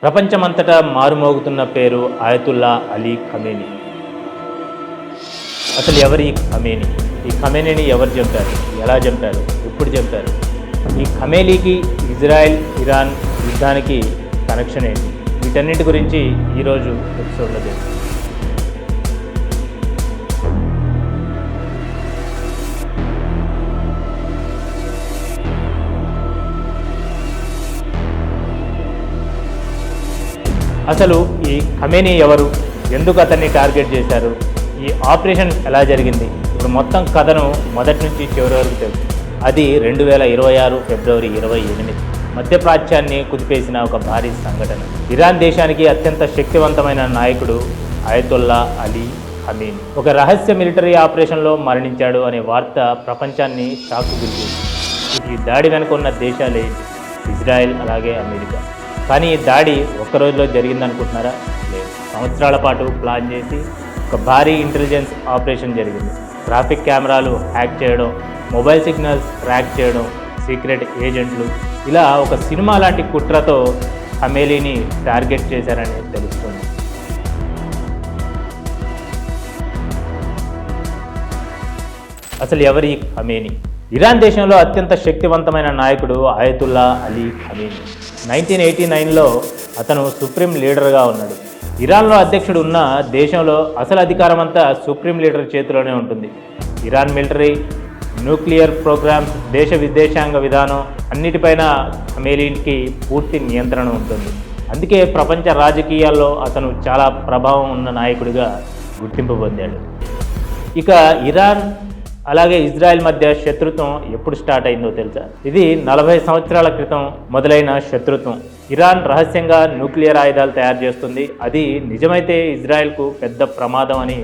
ప్రపంచమంతటా మారుమోగుతున్న పేరు ఆయతుల్లా Ali Khamenei. అసలు ఎవరు ఈ ఖమేనీ? ఈ ఖమేనీని ఎవరు చంపారు, ఎలా చంపారు, ఎప్పుడు చంపారు? ఈ ఖమేనీకి ఇజ్రాయెల్ ఇరాన్ యుద్ధానికి కనెక్షన్ ఏంటి? వీటన్నిటి గురించి ఈరోజు ఎపిసోడ్లో తెలుసు. అసలు ఈ ఖమేనీ ఎవరు, ఎందుకు అతన్ని టార్గెట్ చేశారు, ఈ ఆపరేషన్ ఎలా జరిగింది? ఇప్పుడు మొత్తం కథను మొదటి నుంచి చివరి వరకు తెలుసు. అది 2026 ఫిబ్రవరి 28 మధ్యప్రాచ్యాన్ని కుదిపేసిన ఒక భారీ సంఘటన. ఇరాన్ దేశానికి అత్యంత శక్తివంతమైన నాయకుడు ఆయతుల్లా అలీ ఖమేనీ ఒక రహస్య మిలిటరీ ఆపరేషన్లో మరణించాడు అనే వార్త ప్రపంచాన్ని షాక్కు గురిచేసింది. ఈ దాడి వెనుక ఉన్న దేశాలే ఇజ్రాయెల్ అలాగే అమెరికా. కానీ ఈ దాడి ఒక్క రోజులో జరిగిందనుకుంటున్నారా? లేదు, సంవత్సరాల పాటు ప్లాన్ చేసి ఒక భారీ ఇంటెలిజెన్స్ ఆపరేషన్ జరిగింది. ట్రాఫిక్ కెమెరాలు హ్యాక్ చేయడం, మొబైల్ సిగ్నల్స్ ట్రాక్ చేయడం, సీక్రెట్ ఏజెంట్లు, ఇలా ఒక సినిమా లాంటి కుట్రతో ఖమేనీని టార్గెట్ చేశారని తెలుస్తుంది. అసలు ఎవరి ఖమేనీ? ఇరాన్ దేశంలో అత్యంత శక్తివంతమైన నాయకుడు ఆయతుల్లా అలీ ఖమేనీ. 1989లో అతను సుప్రీం లీడర్గా ఉన్నాడు. ఇరాన్లో అధ్యక్షుడు ఉన్న దేశంలో అసలు అధికారం అంతా సుప్రీం లీడర్ చేతిలోనే ఉంటుంది. ఇరాన్ మిలిటరీ, న్యూక్లియర్ ప్రోగ్రామ్స్, దేశ విదేశాంగ విధానం అన్నిటిపైన ఖమేనీకి పూర్తి నియంత్రణ ఉంటుంది. అందుకే ప్రపంచ రాజకీయాల్లో అతను చాలా ప్రభావం ఉన్న నాయకుడిగా గుర్తింపు పొందాడు. ఇక ఇరాన్ అలాగే ఇజ్రాయెల్ మధ్య శత్రుత్వం ఎప్పుడు స్టార్ట్ అయిందో తెలుసా? ఇది 40 సంవత్సరాల క్రితం మొదలైన శత్రుత్వం. ఇరాన్ రహస్యంగా న్యూక్లియర్ ఆయుధాలు తయారు చేస్తుంది. అది నిజమైతే ఇజ్రాయెల్కు పెద్ద ప్రమాదం అని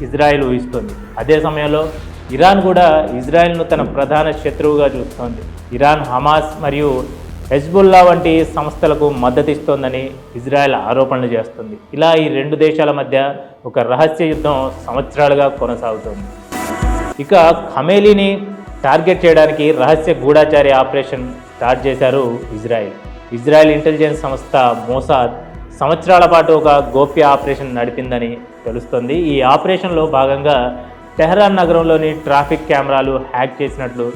ఇజ్రాయెల్ ఊహిస్తుంది. అదే సమయంలో ఇరాన్ కూడా ఇజ్రాయెల్ను తన ప్రధాన శత్రువుగా చూస్తోంది. ఇరాన్ హమాస్ మరియు హెజ్బుల్లా వంటి సంస్థలకు మద్దతిస్తోందని ఇజ్రాయెల్ ఆరోపణలు చేస్తుంది. ఇలా ఈ రెండు దేశాల మధ్య ఒక రహస్య యుద్ధం సంవత్సరాలుగా కొనసాగుతోంది. ఇక ఖమేనీని టార్గెట్ చేయడానికి రహస్య గూఢాచారి ఆపరేషన్ స్టార్ట్ చేశారు ఇజ్రాయెల్ ఇంటెలిజెన్స్ సంస్థ మోసాద్ సంవత్సరాల పాటు ఒక గోప్య ఆపరేషన్ నడిపిందని తెలుస్తుంది. ఈ ఆపరేషన్లో భాగంగా టెహరాన్ నగరంలోని ట్రాఫిక్ కెమెరాలు హ్యాక్ చేసినట్లు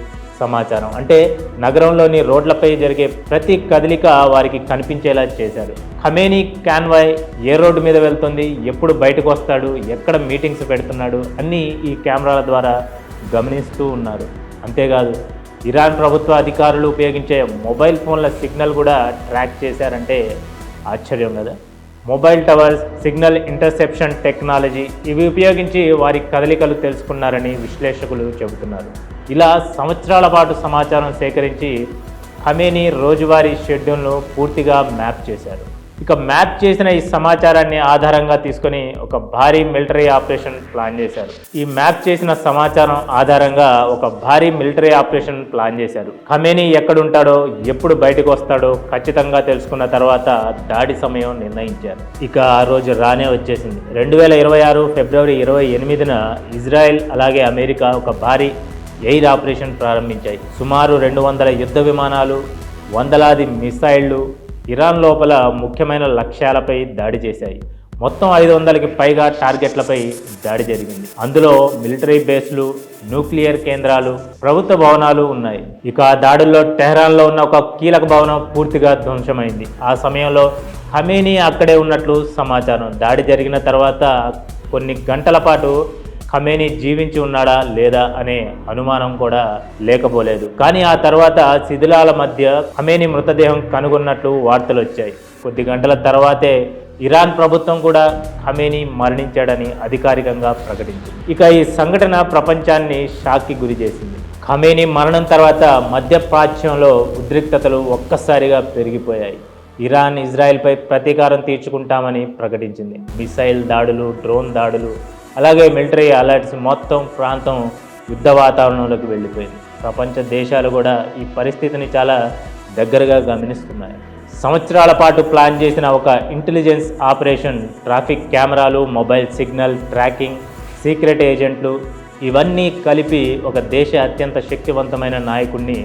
సమాచారం. అంటే నగరంలోని రోడ్లపై జరిగే ప్రతి కదలిక వారికి కనిపించేలా చేశారు. ఖమేనీ కాన్వాయ్ ఏ రోడ్డు మీద వెళ్తుంది, ఎప్పుడు బయటకు వస్తాడు, ఎక్కడ మీటింగ్స్ పెడుతున్నాడు అన్నీ ఈ కెమెరాల ద్వారా గమనిస్తూ ఉన్నారు. అంతేకాదు ఇరాన్ ప్రభుత్వ అధికారులు ఉపయోగించే మొబైల్ ఫోన్ల సిగ్నల్ కూడా ట్రాక్ చేశారంటే ఆశ్చర్యం కదా. Mobile towers, signal interception technology ఇవి ఉపయోగించి వారి కదలికలు తెలుసుకున్నారని విశ్లేషకులు చెబుతున్నారు. ఇలా సంవత్సరాల పాటు సమాచారం సేకరించి ఖమేనీ రోజువారీ షెడ్యూల్ను పూర్తిగా మ్యాప్ చేశారు. ఇక మ్యాప్ చేసిన ఈ సమాచారాన్ని ఆధారంగా తీసుకొని ఒక భారీ మిలిటరీ ఆపరేషన్ ప్లాన్ చేశారు. ఈ మ్యాప్ చేసిన సమాచారం ఆధారంగా ఒక భారీ మిలిటరీ ఆపరేషన్ ప్లాన్ చేశారు. ఖమేనీ ఎక్కడుంటాడో, ఎప్పుడు బయటకు వస్తాడో ఖచ్చితంగా తెలుసుకున్న తర్వాత దాడి సమయం నిర్ణయించారు. ఇక ఆ రోజు రానే వచ్చేసింది. 2026 ఫిబ్రవరి 28న ఇజ్రాయెల్ అలాగే అమెరికా ఒక భారీ ఎయిర్ ఆపరేషన్ ప్రారంభించాయి. సుమారు 200 యుద్ధ విమానాలు, వందలాది మిసైళ్లు ఇరాన్ లోపల ముఖ్యమైన లక్ష్యాలపై దాడి చేశాయి. మొత్తం 500కి పైగా టార్గెట్లపై దాడి జరిగింది. అందులో మిలిటరీ బేస్లు, న్యూక్లియర్ కేంద్రాలు, ప్రభుత్వ భవనాలు ఉన్నాయి. ఇక ఆ దాడుల్లో టెహరాన్లో ఉన్న ఒక కీలక భవనం పూర్తిగా ధ్వంసమైంది. ఆ సమయంలో ఖమేనీ అక్కడే ఉన్నట్లు సమాచారం. దాడి జరిగిన తర్వాత కొన్ని గంటల పాటు ఖమేనీ జీవించి ఉన్నాడా లేదా అనే అనుమానం కూడా లేకపోలేదు. కానీ ఆ తర్వాత శిథిలాల మధ్య ఖమేనీ మృతదేహం కనుగొన్నట్లు వార్తలు వచ్చాయి. కొద్ది గంటల తర్వాతే ఇరాన్ ప్రభుత్వం కూడా ఖమేనీ మరణించాడని అధికారికంగా ప్రకటించింది. ఇక ఈ సంఘటన ప్రపంచాన్ని షాక్కి గురి చేసింది. ఖమేనీ మరణం తర్వాత మధ్యప్రాచ్యంలో ఉద్రిక్తతలు ఒక్కసారిగా పెరిగిపోయాయి. ఇరాన్ ఇజ్రాయెల్పై ప్రతీకారం తీర్చుకుంటామని ప్రకటించింది. మిసైల్ దాడులు, డ్రోన్ దాడులు, అలాగే మిలిటరీ అలర్ట్స్, మొత్తం ప్రాంతం యుద్ధ వాతావరణంలోకి వెళ్ళిపోయింది. ప్రపంచ దేశాలు కూడా ఈ పరిస్థితిని చాలా దగ్గరగా గమనిస్తున్నాయి. సంవత్సరాల పాటు ప్లాన్ చేసిన ఒక ఇంటెలిజెన్స్ ఆపరేషన్, ట్రాఫిక్ కెమెరాలు, మొబైల్ సిగ్నల్ ట్రాకింగ్, సీక్రెట్ ఏజెంట్లు ఇవన్నీ కలిపి ఒక దేశ అత్యంత శక్తివంతమైన నాయకుడిని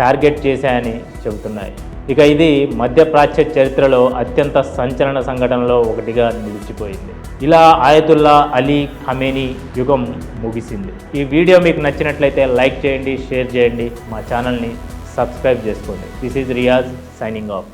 టార్గెట్ చేశాయని చెబుతున్నాయి. ఇక ఇది మధ్యప్రాచ్య చరిత్రలో అత్యంత సంచలన సంఘటనలో ఒకటిగా నిలిచిపోయింది. ఇలా ఆయతుల్లా అలీ ఖమేనీ యుగం ముగిసింది. ఈ వీడియో మీకు నచ్చినట్లయితే లైక్ చేయండి, షేర్ చేయండి, మా ఛానల్ని సబ్స్క్రైబ్ చేసుకోండి. This is Riyaz signing off.